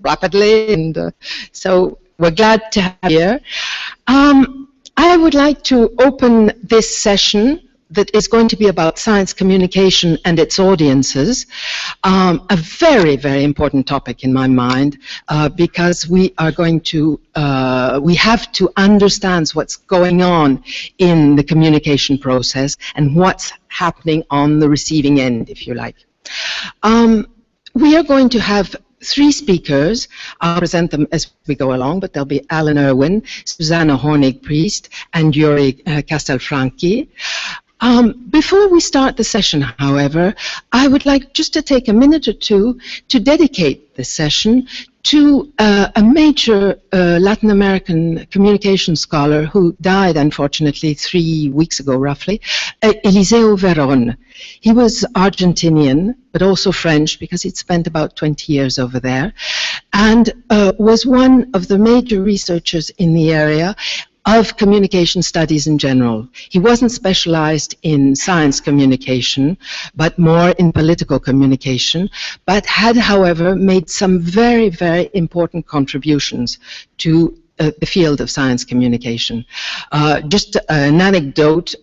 rapidly, and so we're glad to have you here. I would like to open this session that is going to be about science communication and its audiences, a very, very important topic in my mind, because we are going to, we have to understand what's going on in the communication process and what's happening on the receiving end, if you like. We are going to have 3 speakers. I'll present them as we go along, but there'll be Alan Irwin, Susanna Hornig Priest, and Yurij Castelfranchi. Before we start the session, however, I would like just to take a minute or two to dedicate this session to a major Latin American communication scholar who died, unfortunately, 3 weeks ago, roughly, Eliseo Veron. He was Argentinian, but also French, because he'd spent about 20 years over there, and was one of the major researchers in the area of communication studies in general. He wasn't specialized in science communication, but more in political communication, but had, however, made some very, very important contributions to the field of science communication. Just an anecdote,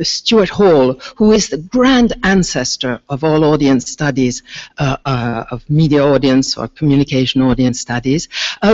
Stuart Hall, who is the grand ancestor of all audience studies, of media audience or communication audience studies,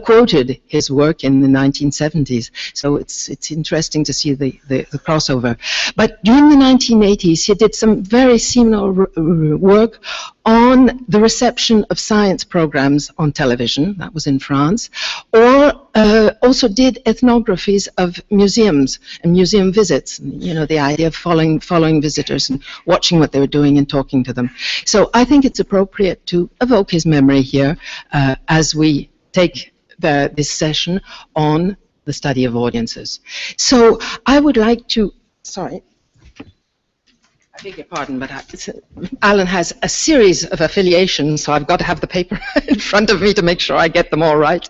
quoted his work in the 1970s. So it's interesting to see the crossover. But during the 1980s, he did some very seminal work on the reception of science programs on television, that was in France, or also did ethnographies of museums and museum visits, you know, the idea of following visitors and watching what they were doing and talking to them. So I think it's appropriate to evoke his memory here as we take this session on the study of audiences. So I would like to, sorry, I beg your pardon, but Alan has a series of affiliations, so I've got to have the paper in front of me to make sure I get them all right.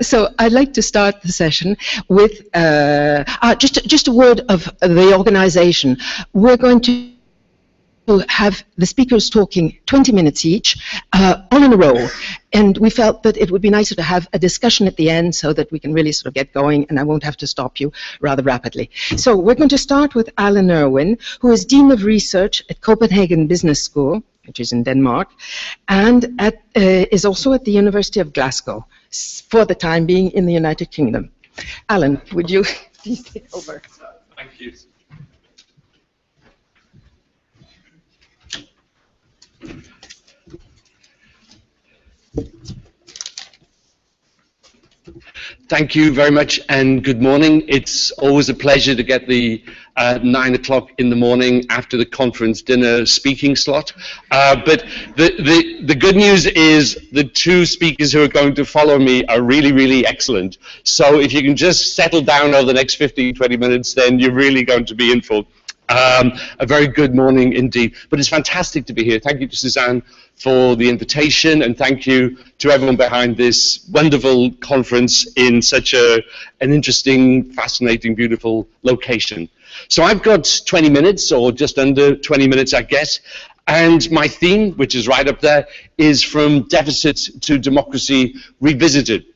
So I'd like to start the session with just a word of the organization. We're going to have the speakers talking 20 minutes each, all in a row. And we felt that it would be nicer to have a discussion at the end so that we can really sort of get going and I won't have to stop you rather rapidly. So we're going to start with Alan Irwin, who is Dean of Research at Copenhagen Business School, which is in Denmark, and is also at the University of Glasgow, for the time being in the United Kingdom. Alan, would you please take over? Thank you. Thank you very much and good morning. It's always a pleasure to get the 9 o'clock in the morning after the conference dinner speaking slot. But the good news is the 2 speakers who are going to follow me are really, really excellent. So if you can just settle down over the next 15, 20 minutes, then you're really going to be in for a very good morning indeed. But it's fantastic to be here. Thank you to Suzanne for the invitation, and thank you to everyone behind this wonderful conference in such an interesting, fascinating, beautiful location. So I've got 20 minutes, or just under 20 minutes, I guess, and my theme, which is right up there, is From Deficit to Democracy Revisited.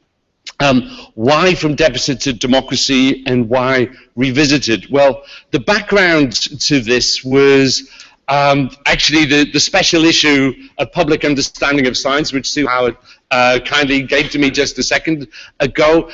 Why From Deficit to Democracy and why Revisited? Well, the background to this was actually the special issue of Public Understanding of Science, which Sue Howard kindly gave to me just a second ago,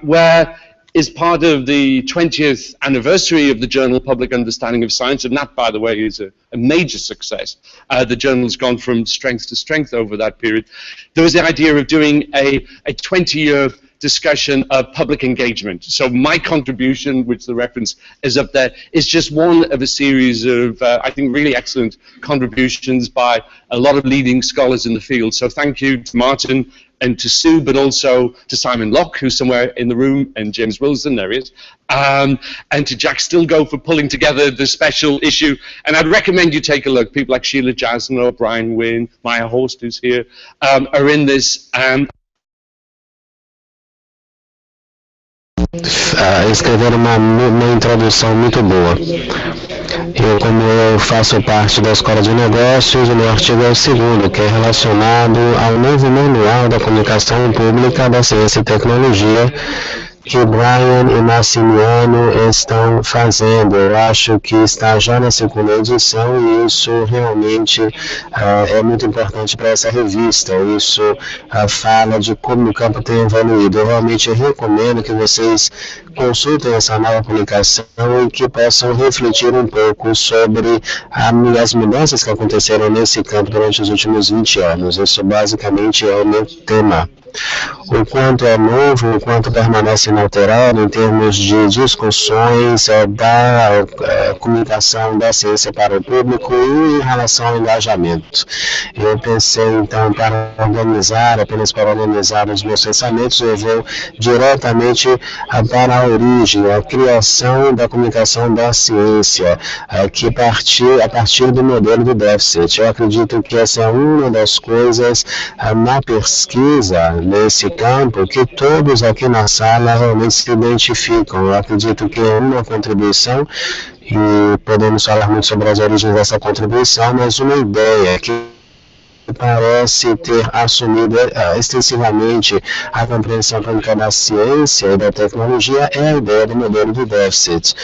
where is part of the 20th anniversary of the journal Public Understanding of Science, and that, by the way, is a major success. The journal's gone from strength to strength over that period. There was the idea of doing a 20-year discussion of public engagement. So my contribution, which the reference is up there, is just one of a series of, I think, really excellent contributions by a lot of leading scholars in the field. So thank you to Martin and to Sue, but also to Simon Locke, who's somewhere in the room, and James Wilson, there he is, and to Jack Stilgo for pulling together the special issue. And I'd recommend you take a look. People like Sheila Jasner, Brian Wynn, Maya Horst, who's here, are in this. escreveram uma introdução muito boa. Como eu faço parte da Escola de Negócios, o meu artigo é o segundo, que é relacionado ao novo Manual da Comunicação Pública da Ciência e Tecnologia, que Brian e Massimiano estão fazendo. Eu acho que está já na segunda edição e isso realmente é muito importante para essa revista. Isso fala de como o campo tem evoluído. Eu realmente recomendo que vocês consultem essa nova publicação e que possam refletir um pouco sobre as mudanças que aconteceram nesse campo durante os últimos 20 anos. Isso basicamente é o meu tema. O quanto é novo, o quanto permanece inalterado em termos de discussões da comunicação da ciência para o público e em relação ao engajamento. Eu pensei, então, apenas para organizar os meus pensamentos, eu vou diretamente para a origem, a criação da comunicação da ciência, a partir do modelo do déficit. Eu acredito que essa é uma das coisas na pesquisa, nesse campo, que todos aqui na sala realmente se identificam. Eu acredito que é uma contribuição, e podemos falar muito sobre as origens dessa contribuição, mas uma ideia que parece ter assumido extensivamente a compreensão pública da ciência e da tecnologia é a ideia do modelo do déficit.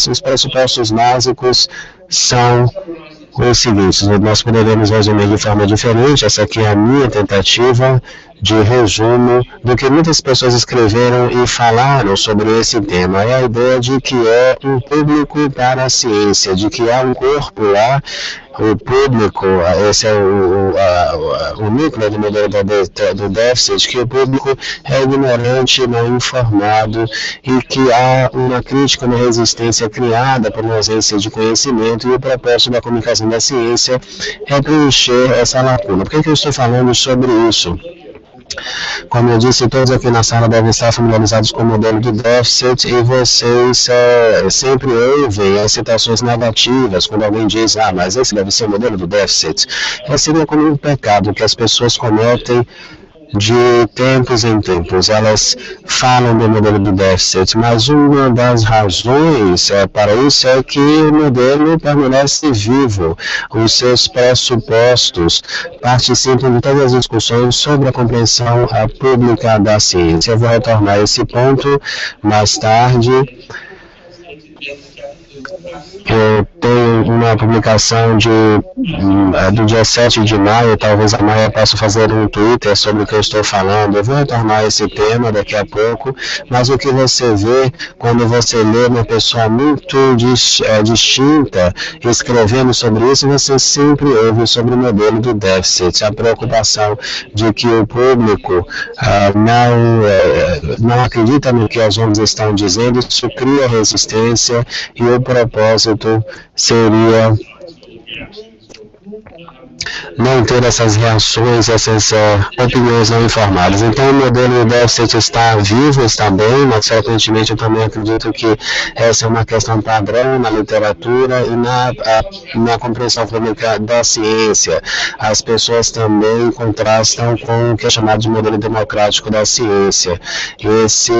Os pressupostos básicos são os seguintes: nós poderemos resumir de forma diferente. Essa aqui é a minha tentativa de resumo do que muitas pessoas escreveram e falaram sobre esse tema. É a ideia de que é um público para a ciência, de que há um corpo lá, o público, esse é o núcleo do modelo do déficit, que o público é ignorante, não informado e que há uma crítica, uma resistência criada por uma ausência de conhecimento, e o propósito da comunicação da ciência é preencher essa lacuna. Por que eu estou falando sobre isso? Como eu disse, todos aqui na sala devem estar familiarizados com o modelo do déficit e vocês sempre ouvem as citações negativas quando alguém diz: mas esse deve ser o modelo do déficit. Seria como um pecado que as pessoas cometem de tempos em tempos. Elas falam do modelo do déficit, mas uma das razões para isso é que o modelo permanece vivo. Os seus pressupostos participam de todas as discussões sobre a compreensão pública da ciência. Eu vou retornar a esse ponto mais tarde. Eu tenho uma publicação do dia 7 de maio, talvez amanhã eu possa fazer um Twitter sobre o que eu estou falando. Eu vou retornar a esse tema daqui a pouco, mas o que você vê quando você lê uma pessoa muito distinta escrevendo sobre isso, você sempre ouve sobre o modelo do déficit, a preocupação de que o público não acredita no que as ONGs estão dizendo. Isso cria resistência e o propósito seria não ter essas reações, essas opiniões não informadas. Então, o modelo do déficit está vivo, está bem, mas frequentemente eu também acredito que essa é uma questão padrão na literatura e na compreensão pública da ciência. As pessoas também contrastam com o que é chamado de modelo democrático da ciência. Esse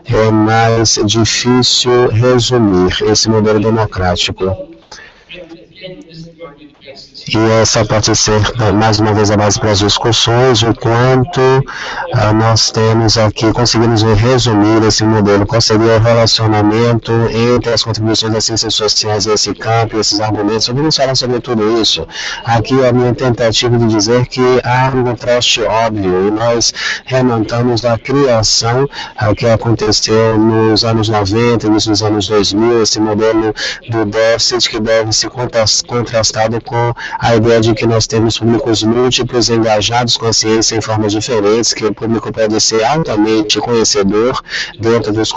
é mais difícil resumir, esse modelo democrático. E essa pode ser, mais uma vez, a base para as discussões, o quanto nós temos aqui, conseguimos resumir esse modelo, qual seria o relacionamento entre as contribuições das ciências sociais e esse campo, e esses argumentos. Vamos falar sobre tudo isso. Aqui é a minha tentativa de dizer que há um contraste óbvio, e nós remontamos a criação que aconteceu nos anos 90, nos anos 2000, esse modelo do déficit que deve ser contrastado com a ideia de que nós temos públicos múltiplos engajados com a ciência em formas diferentes, que o público pode ser altamente conhecedor dentro dos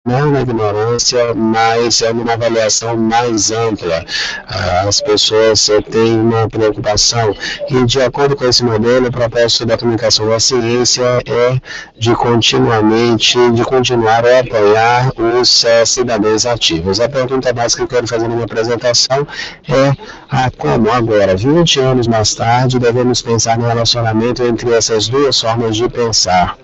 não na ignorância, mas é uma avaliação mais ampla. As pessoas têm uma preocupação e, de acordo com esse modelo, o propósito da comunicação da ciência é de continuar a apoiar os cidadãos ativos. A pergunta básica que eu quero fazer na minha apresentação é como agora, 20 anos mais tarde, devemos pensar no relacionamento entre essas duas formas de pensar.